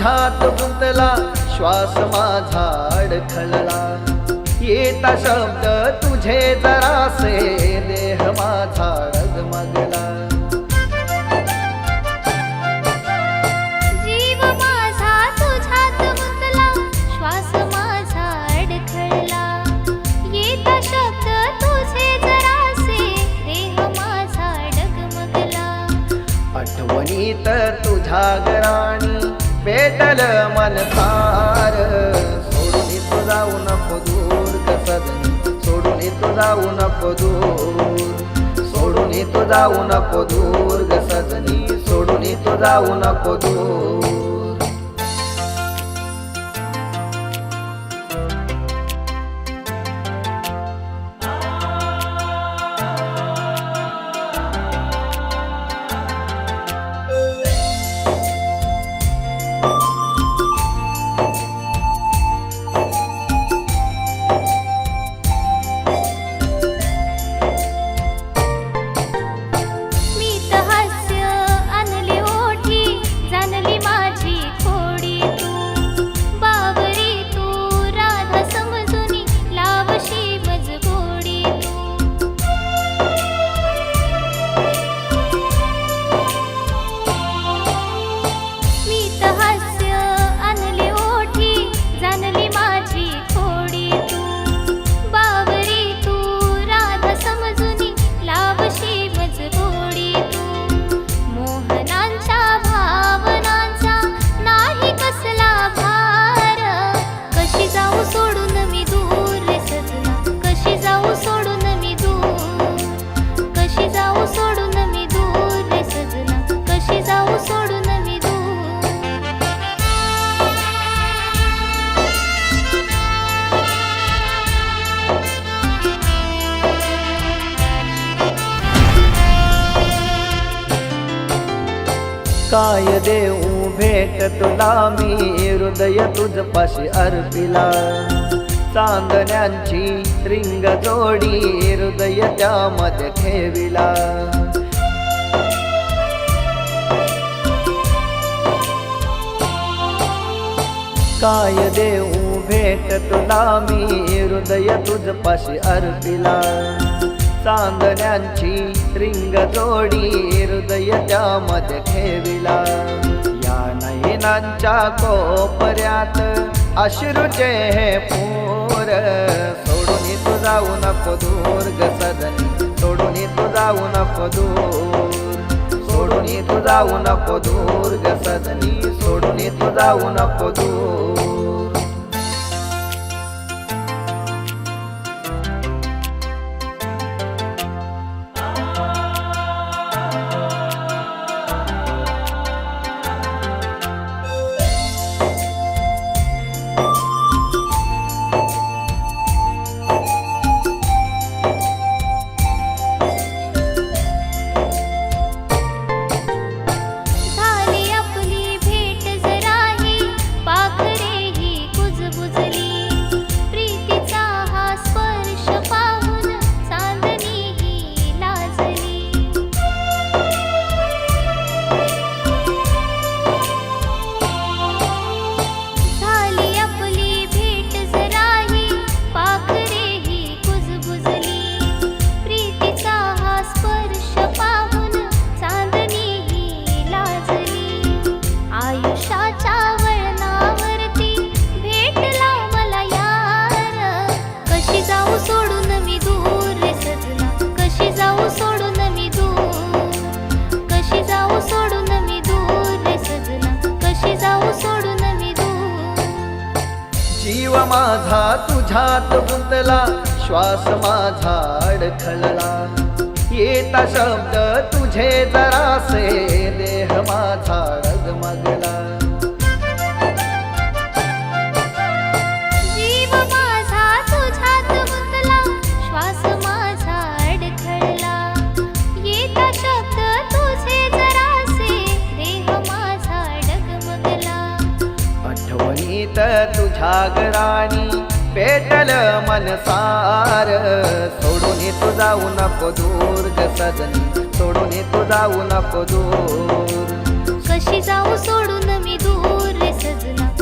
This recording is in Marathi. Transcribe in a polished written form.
तुझ्यात गुंतला श्वास माझा अडखळला येता शब्द तुझे जरासे देह माझा डगमगला आठवणीत तुझ्या गराणी पेटल मन सार सोडून तू जाऊ नको दूर ग सजनी सोडून तू जाऊ नको दूर सोडून तू जाऊ नको दूर ग सजनी सोडून तू जाऊ नको दूर काय देऊ भेट तुला मी हृदय तुझपाशी अर्पिला चांदण्यांची रिंग जोडी हृदय त्यामध्ये ठेविला काय देऊ भेट तुला मी हृदय तुझपाशी अर्पिला चांदण्यांची रिंग जोडी हृदय त्यामध्ये ठेविला या नयनांच्या कोपऱ्यात अश्रूचे हे पूर सोडून तू जाऊ नको दूर ग सजनी सोडून तू जाऊ नको दूर सोडून तू जाऊ नको दूर ग सजनी सोडून तू जाऊ नको दूर जीव माझा तुझ्यात गुंतला श्वास माझा अडखळला येता शब्द तुझे जरासे देह माझा डगमगला तुझ्या गराणी पेटल मन सार सोडून तू जाऊ नको दूर ग सजनी सोडून तू जाऊ नको दूर कशी जाऊ सोडून मी दूर रे सजला